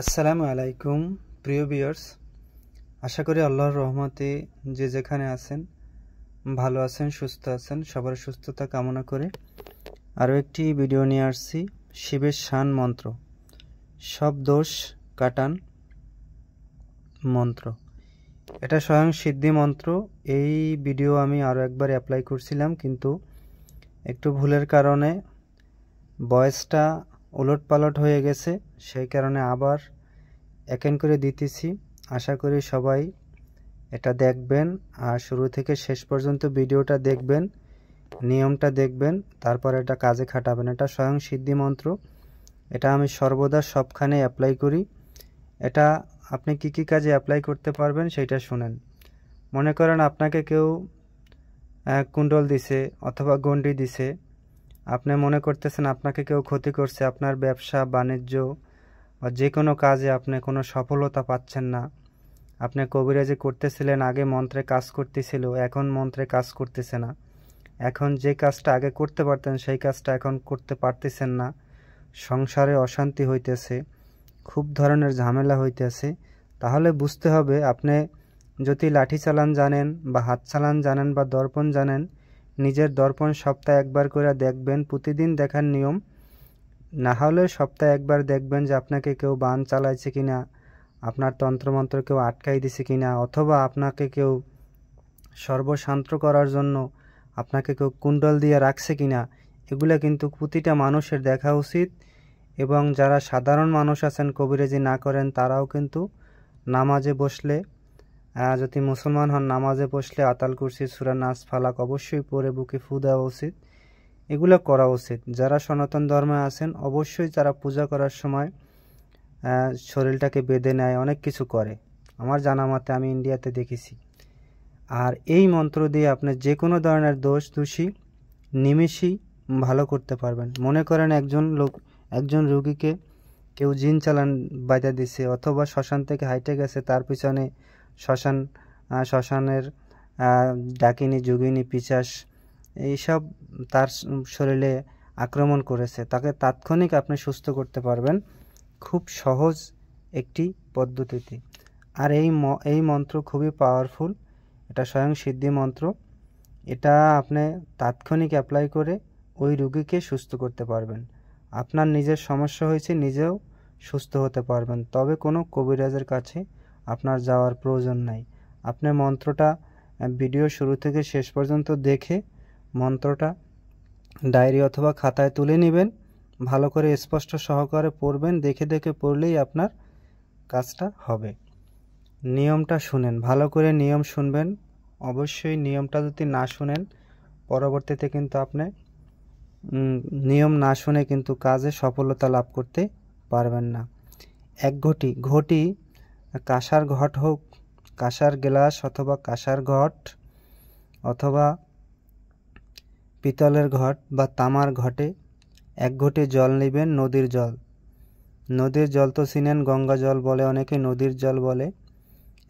আসসালামু আলাইকুম প্রিয় ভিউয়ার্স, আশা করি আল্লাহর রহমতে যে যেখানে আছেন ভালো আছেন, সুস্থ আছেন। সবার সুস্থতা কামনা করে আরও একটি ভিডিও নিয়ে আসছি। শিবের শান মন্ত্র, সব দোষ কাটান মন্ত্র। এটা স্বয়ং সিদ্ধি মন্ত্র। এই ভিডিও আমি আরও একবার অ্যাপ্লাই করছিলাম, কিন্তু একটু ভুলের কারণে ভয়েসটা উলটপালট হয়ে গেছে, সেই কারণে আবার একেন করে দিতেছি। আশা করি সবাই এটা দেখবেন আর শুরু থেকে শেষ পর্যন্ত ভিডিওটা দেখবেন, নিয়মটা দেখবেন, তারপর এটা কাজে খাটাবেন। এটা স্বয়ং সিদ্ধি মন্ত্র। এটা আমি সর্বদা সবখানে অ্যাপ্লাই করি। এটা আপনি কি কি কাজে অ্যাপ্লাই করতে পারবেন সেটা শুনেন। মনে করেন আপনাকে কেউ কুণ্ডল দিছে অথবা গণ্ডি দিছে, আপনি মনে করতেছেন আপনাকে কেউ ক্ষতি করছে, আপনার ব্যবসা বাণিজ্য বা যে কোনো কাজে আপনি কোনো সফলতা পাচ্ছেন না। আপনি কবিরাজি করতেছিলেন, আগে মন্ত্রে কাজ করতেছিল, এখন মন্ত্রে কাজ করতেছে না। এখন যে কাজটা আগে করতে পারতেন সেই কাজটা এখন করতে পারতেছেন না। সংসারে অশান্তি হইতেছে, খুব ধরনের ঝামেলা হইতেছে। তাহলে বুঝতে হবে আপনি যদি লাঠি চালান জানেন বা হাত চালান জানেন বা দর্পণ জানেন, নিজের দর্পণ সপ্তাহে একবার করে দেখবেন, প্রতিদিন দেখার নিয়ম। না হলে সপ্তাহে একবার দেখবেন যে আপনাকে কেউ বান চালাইছে কিনা, আপনার তন্ত্রমন্ত্র কেউ আটকাই দিছে কিনা, অথবা আপনাকে কেউ সর্বশান্ত করার জন্য আপনাকে কেউ কুণ্ডল দিয়ে রাখছে কিনা। এগুলো কিন্তু প্রতিটা মানুষের দেখা উচিত। এবং যারা সাধারণ মানুষ আছেন কবিরাজি না করেন, তারাও কিন্তু নামাজে বসলে, যদি মুসলমান হন, নামাজে বসলে আতাল কুরসি সূরা নাস ফালাক অবশ্যই পড়ে বুকে ফু দেওয়া উচিত। এগুলো করা উচিত। যারা সনাতন ধর্মে আছেন অবশ্যই তারা পূজা করার সময় শরীরটাকে বেঁধে নেয়, অনেক কিছু করে, আমার জানা মতে আমি ইন্ডিয়াতে দেখেছি। আর এই মন্ত্র দিয়ে আপনি যে কোনো ধরনের দোষ দোষী নিমেষেই ভালো করতে পারবেন। মনে করেন একজন রোগীকে কেউ জিন চালান বাধা দিছে, অথবা শ্মশান থেকে হাইটে গেছে, তার পিছনে শ্মশানের ডাকিনী যোগিনী পিশাচ এইসব তার শরীরে আক্রমণ করেছে, তাকে তাৎক্ষণিক আপনি সুস্থ করতে পারবেন খুব সহজ একটি পদ্ধতিতে। আর এই মন্ত্র খুবই পাওয়ারফুল। এটা স্বয়ং সিদ্ধি মন্ত্র। এটা আপনি তাৎক্ষণিক অ্যাপ্লাই করে ওই রোগীকে সুস্থ করতে পারবেন। আপনার নিজের সমস্যা হয়েছে, নিজেও সুস্থ হতে পারবেন। তবে কোনো কবিরাজের কাছে আপনার যাওয়ার প্রয়োজন নাই। আপনি মন্ত্রটা ভিডিও শুরু থেকে শেষ পর্যন্ত দেখে মন্ত্রটা ডায়েরি অথবা খাতায় তুলে নেবেন, ভালো করে স্পষ্ট সহকারে পড়বেন, দেখে দেখে পড়লেই আপনার কাজটা হবে। নিয়মটা শুনেন, ভালো করে নিয়ম শুনবেন। অবশ্যই নিয়মটা যদি না শুনেন, পরবর্তীতে কিন্তু আপনি নিয়ম না শুনে কিন্তু কাজে সফলতা লাভ করতে পারবেন না। এক ঘটি কাঁসার ঘট হোক, কাঁসার গ্লাস অথবা কাঁসার ঘট, অথবা পিতলের ঘট বা তামার ঘটে এক ঘটি জল নেবেন, নদীর জল। নদীর জল তো চিনেন, গঙ্গা জল বলে অনেকে, নদীর জল বলে।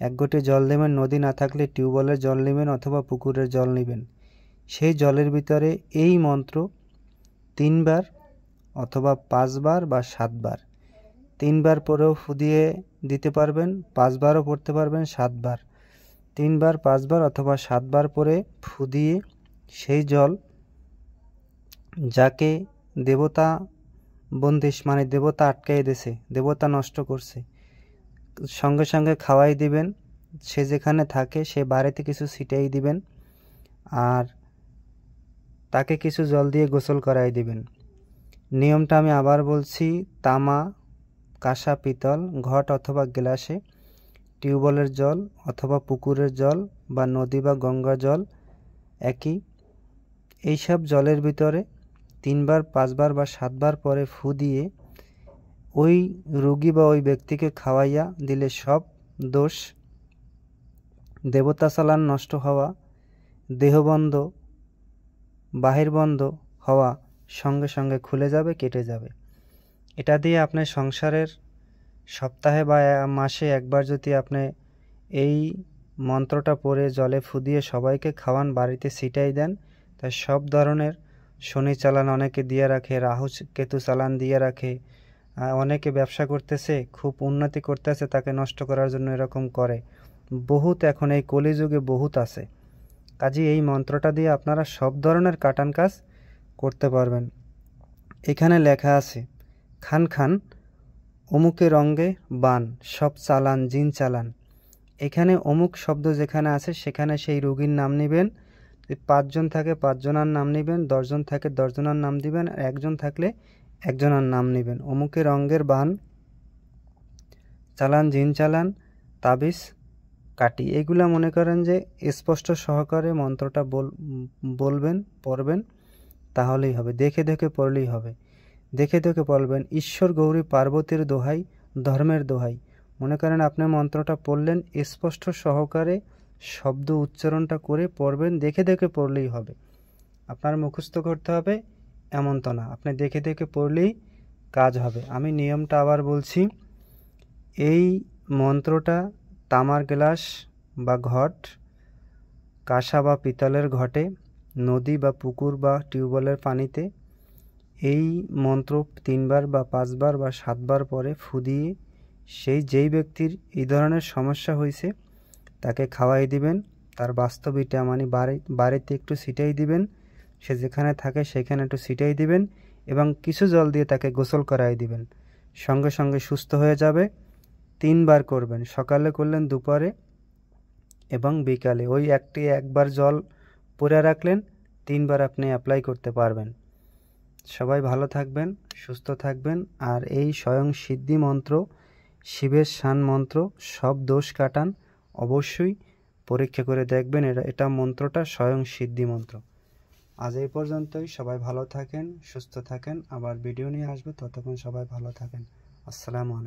এক ঘটি জল নেবেন, নদী না থাকলে টিউবওয়েলের জল নেবেন অথবা পুকুরের জল নেবেন। সেই জলের ভিতরে এই মন্ত্র 3 বার অথবা 5 বার বা 7 বার, 3 বার পরেও ফু দিয়ে দিতে পারবেন, 5 বারও পড়তে পারবেন, 7 বার। 3 বার, 5 বার অথবা 7 বার পরে ফু দিয়ে সেই জল যাকে দেবতা বন্দিশ, মানে দেবতা আটকাই দিয়েছে, দেবতা নষ্ট করছে, সঙ্গে সঙ্গে খাওয়াই দিবেন। সে যেখানে থাকে সে বাড়িতে কিছু ছিটাই দিবেন, আর তাকে কিছু জল দিয়ে গোসল করাই দিবেন। নিয়মটা আমি আবার বলছি, তামা, কাঁসা, পিতল, ঘট অথবা গ্লাসে টিউবওয়েলের জল অথবা পুকুরের জল বা নদী বা গঙ্গা জল একই, এইসব জলের ভিতরে 3 বার, 5 বার বা 7 বার পরে ফু দিয়ে ওই রোগী বা ওই ব্যক্তিকে খাওয়াইয়া দিলে সব দোষ, দেবতা চালান নষ্ট হওয়া, দেহবন্ধ বাহিরবন্ধ হওয়া সঙ্গে সঙ্গে খুলে যাবে, কেটে যাবে। এটা দিয়ে আপনি সংসারের সপ্তাহে বা মাসে একবার যদি আপনি এই মন্ত্রটা পড়ে জলে ফু দিয়ে সবাইকে খাওয়ান, বাড়িতে ছিটাই দেন, তাই সব ধরনের শনি চালান অনেকে দিয়ে রাখে, রাহু কেতু চালান দিয়ে রাখে, অনেকে ব্যবসা করতেছে, খুব উন্নতি করতেছে, তাকে নষ্ট করার জন্য এরকম করে। বহুত এখন এই কলিযুগে বহুত আছে। কাজে এই মন্ত্রটা দিয়ে আপনারা সব ধরনের কাটান কাজ করতে পারবেন। এখানে লেখা আছে, খান খান অমুকে রঙ্গে বান, সব চালান জিন চালান। এখানে অমুক শব্দ যেখানে আছে সেখানে সেই রোগীর নাম নেবেন। যদি 5 জন থাকে 5 জনের নাম নেবেন, 10 জন থাকে 10 জনের নাম দিবেন, আর 1 জন থাকলে 1 জনের নাম নেবেন। অমুকে রঙ্গের বান, চালান জিন চালান, তাবিজ কাটি, এগুলা মনে করেন যে স্পষ্ট সহকারে মন্ত্রটা বলবেন, পড়বেন, তাহলেই হবে। দেখে দেখে পড়লেই হবে। দেখে দেখে পড়বেন, ঈশ্বর গৌরী পার্বতীর দোহাই, ধর্মের দোহাই। মনে করেন আপনি মন্ত্রটা পড়লেন, স্পষ্ট সহকারে শব্দ উচ্চারণটা করে পড়বেন, দেখে দেখে পড়লেই হবে। আপনার মুখস্থ করতে হবে এমন তো না, আপনি দেখে দেখে পড়লেই কাজ হবে। আমি নিয়মটা আবার বলছি। এই মন্ত্রটা তামার গ্লাস বা ঘট, কাঁসা বা পিতলের ঘটে, নদী বা পুকুর বা টিউবওয়েলের পানিতে এই মন্ত্র 3 বার বা 5 বার বা 7 বার পরে ফু দিয়ে যেই ব্যক্তির এই ধরনের সমস্যা হয়েছে তাকে খাওয়াই দিবেন। তার বাস্তব এটা মানে বাড়িতে একটু ছিটাই দিবেন, সে যেখানে থাকে সেখানে একটু ছিটাই দিবেন এবং কিছু জল দিয়ে তাকে গোসল করাই দিবেন। সঙ্গে সঙ্গে সুস্থ হয়ে যাবে। 3 বার করবেন, সকালে করলেন, দুপুরে এবং বিকালে। ওই একবার জল পরে রাখলেন, 3 বার আপনি অ্যাপ্লাই করতে পারবেন। সবাই ভালো থাকবেন, সুস্থ থাকবেন। আর এই স্বয়ং সিদ্ধি মন্ত্র, শিবের শান মন্ত্র, সব দোষ কাটান। অবশ্যই পরীক্ষা করে দেখবেন, এটা মন্ত্রটা স্বয়ং সিদ্ধি মন্ত্র। আজ এই পর্যন্তই। সবাই ভালো থাকেন, সুস্থ থাকেন। আবার ভিডিও নিয়ে আসবো, ততক্ষণ সবাই ভালো থাকেন। আসসালামু আলাইকুম।